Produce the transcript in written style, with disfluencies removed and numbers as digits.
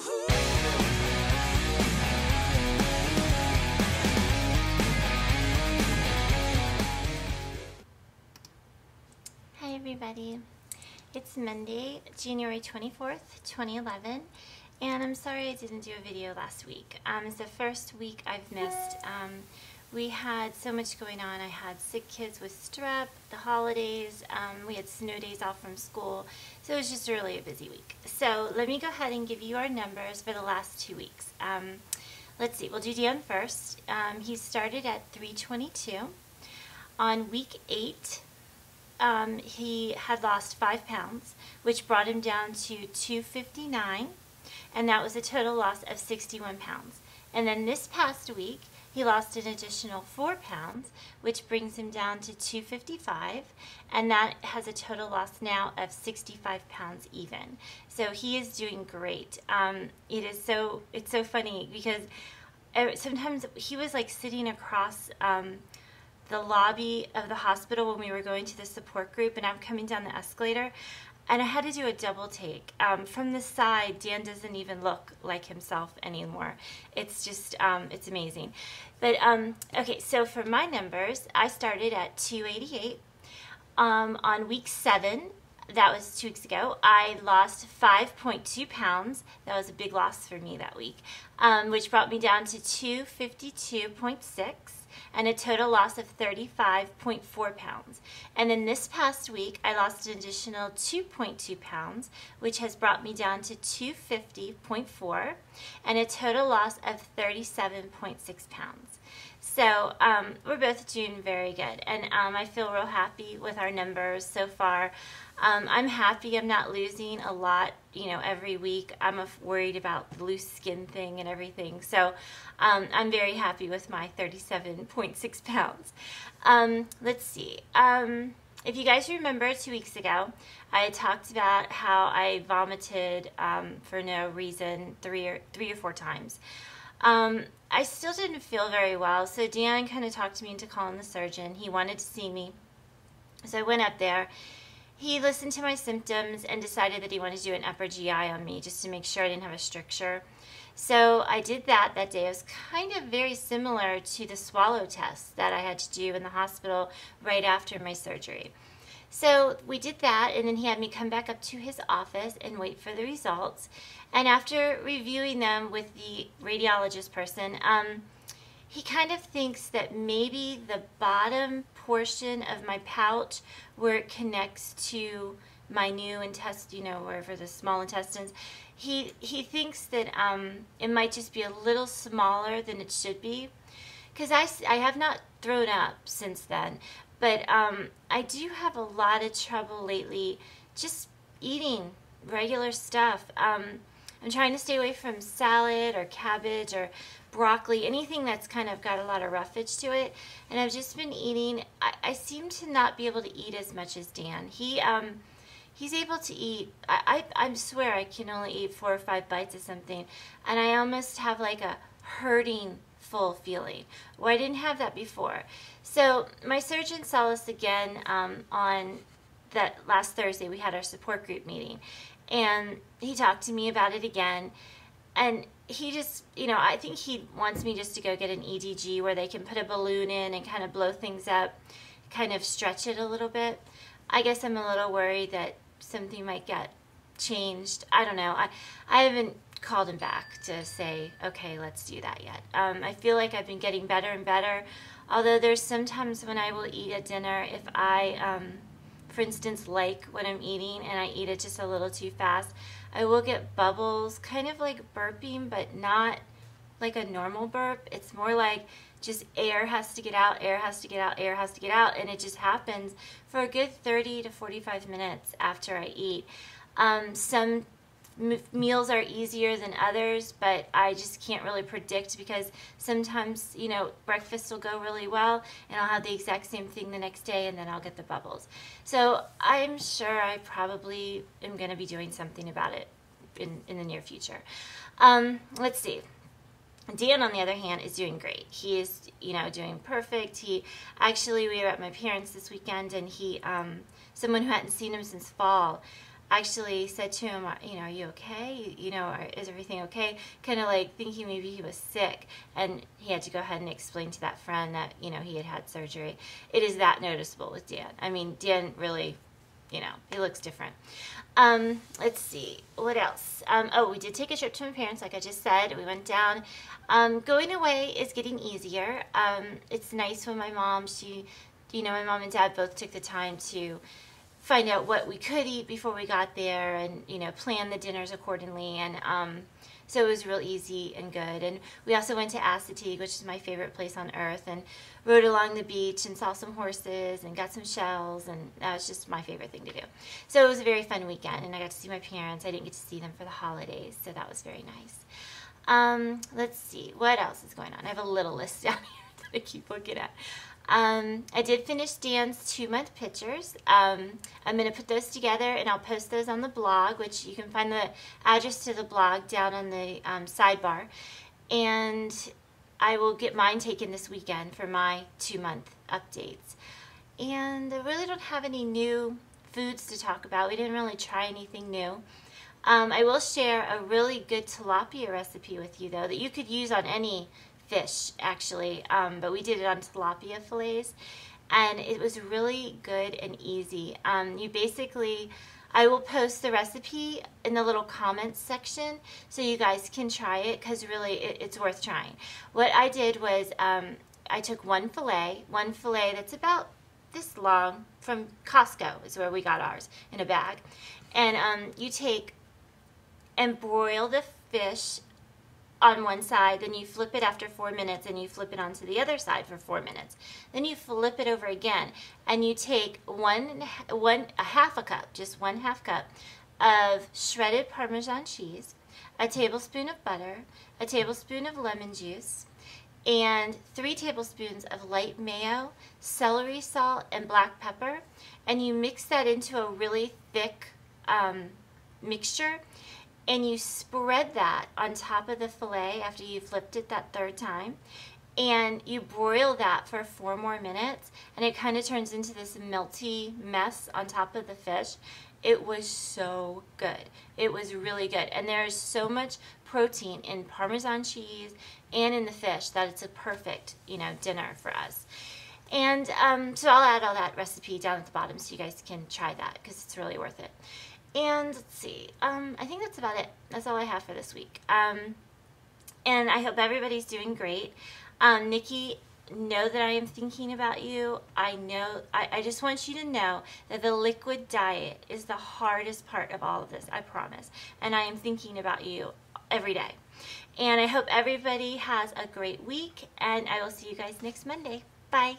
Hi everybody, it's Monday, January 24th, 2011, and I'm sorry I didn't do a video last week. It's the first week I've missed. We had so much going on. I had sick kids with strep, the holidays, we had snow days off from school, so it was just really a busy week. So let me go ahead and give you our numbers for the last 2 weeks. Let's see, we'll do Dan first. He started at 322. On week 8, he had lost 5 pounds, which brought him down to 259, and that was a total loss of 61 pounds. And then this past week, he lost an additional 4 pounds, which brings him down to 255, and that has a total loss now of 65 pounds even. So he is doing great. It's so funny because sometimes he was like sitting across the lobby of the hospital when we were going to the support group, and I'm coming down the escalator, and I had to do a double take. From the side, Dan doesn't even look like himself anymore. It's just, it's amazing. But, okay, so for my numbers, I started at 288. On week 7, that was 2 weeks ago, I lost 5.2 pounds. That was a big loss for me that week, which brought me down to 252.6. and a total loss of 35.4 pounds. And then this past week, I lost an additional 2.2 pounds, which has brought me down to 250.4, and a total loss of 37.6 pounds. So we're both doing very good, and I feel real happy with our numbers so far. I'm happy I'm not losing a lot, you know, every week. I'm worried about the loose skin thing and everything. So I'm very happy with my 37.6 pounds. Let's see. If you guys remember 2 weeks ago, I had talked about how I vomited for no reason three or four times. I still didn't feel very well, so Dan kind of talked me into calling the surgeon. He wanted to see me, so I went up there. He listened to my symptoms and decided that he wanted to do an upper GI on me just to make sure I didn't have a stricture. So I did that day. It was kind of very similar to the swallow test that I had to do in the hospital right after my surgery. So we did that, and then he had me come back up to his office and wait for the results. And after reviewing them with the radiologist person, he kind of thinks that maybe the bottom portion of my pouch, where it connects to my new intestine, you know, wherever the small intestines, he thinks that it might just be a little smaller than it should be. Because I have not thrown up since then, but I do have a lot of trouble lately just eating regular stuff. I'm trying to stay away from salad or cabbage or broccoli, anything that's kind of got a lot of roughage to it. And I've just been eating. I seem to not be able to eat as much as Dan. He's able to eat. I swear I can only eat 4 or 5 bites of something, and I almost have like a hurting full feeling. Well, I didn't have that before. So my surgeon saw us again on that last Thursday. We had our support group meeting, and he talked to me about it again. And he just, you know, I think he wants me just to go get an EDG where they can put a balloon in and kind of blow things up, kind of stretch it a little bit. I guess I'm a little worried that something might get changed. I don't know. I haven't called him back to say, okay, let's do that yet. I feel like I've been getting better and better, although there's sometimes when I will eat at dinner, if I, for instance, like what I'm eating and I eat it just a little too fast, I will get bubbles, kind of like burping, but not like a normal burp. It's more like just air has to get out, air has to get out, air has to get out, and it just happens for a good 30 to 45 minutes after I eat. Some meals are easier than others, but I just can't really predict because sometimes, you know, breakfast will go really well and I'll have the exact same thing the next day and then I'll get the bubbles. So I'm sure I probably am going to be doing something about it in the near future. Let's see. Dan, on the other hand, is doing great. He is, you know, doing perfect. We were at my parents this weekend, and someone who hadn't seen him since fall, actually said to him, you know, are you okay? You know, is everything okay? Kind of like thinking maybe he was sick, and he had to go ahead and explain to that friend that, you know, he had had surgery. It is that noticeable with Dan. I mean, Dan really, you know, he looks different. Let's see, what else? Oh, we did take a trip to my parents, like I just said. We went down. Going away is getting easier. It's nice when my mom, you know, my mom and dad both took the time to find out what we could eat before we got there, and, you know, plan the dinners accordingly. And so it was real easy and good. And we also went to Assateague, which is my favorite place on earth, and rode along the beach and saw some horses and got some shells, and that was just my favorite thing to do. So it was a very fun weekend, and I got to see my parents. I didn't get to see them for the holidays, so that was very nice. Let's see, what else is going on? I have a little list down here that I keep looking at. I did finish Dan's 2-month pictures. I'm going to put those together, and I'll post those on the blog, which you can find the address to the blog down on the sidebar. And I will get mine taken this weekend for my 2-month updates. And I really don't have any new foods to talk about. We didn't really try anything new. I will share a really good tilapia recipe with you, though, that you could use on any fish, actually, but we did it on tilapia fillets, and it was really good and easy. You basically, I will post the recipe in the little comments section so you guys can try it, because really it's worth trying. What I did was I took one fillet that's about this long from Costco, is where we got ours, in a bag, and you take and broil the fish on one side, then you flip it after 4 minutes, and you flip it onto the other side for 4 minutes. Then you flip it over again, and you take a half a cup, just 1/2 cup of shredded Parmesan cheese, a tablespoon of butter, a tablespoon of lemon juice, and 3 tablespoons of light mayo, celery salt, and black pepper, and you mix that into a really thick mixture. And you spread that on top of the fillet after you flipped it that 3rd time, and you broil that for 4 more minutes, and it kind of turns into this melty mess on top of the fish. It was so good. It was really good, and there's so much protein in Parmesan cheese and in the fish that it's a perfect, you know, dinner for us. And so I'll add all that recipe down at the bottom so you guys can try that, because it's really worth it. And let's see, I think that's about it. That's all I have for this week. And I hope everybody's doing great. Nikki, know that I am thinking about you. I just want you to know that the liquid diet is the hardest part of all of this, I promise. And I am thinking about you every day. And I hope everybody has a great week, and I will see you guys next Monday. Bye.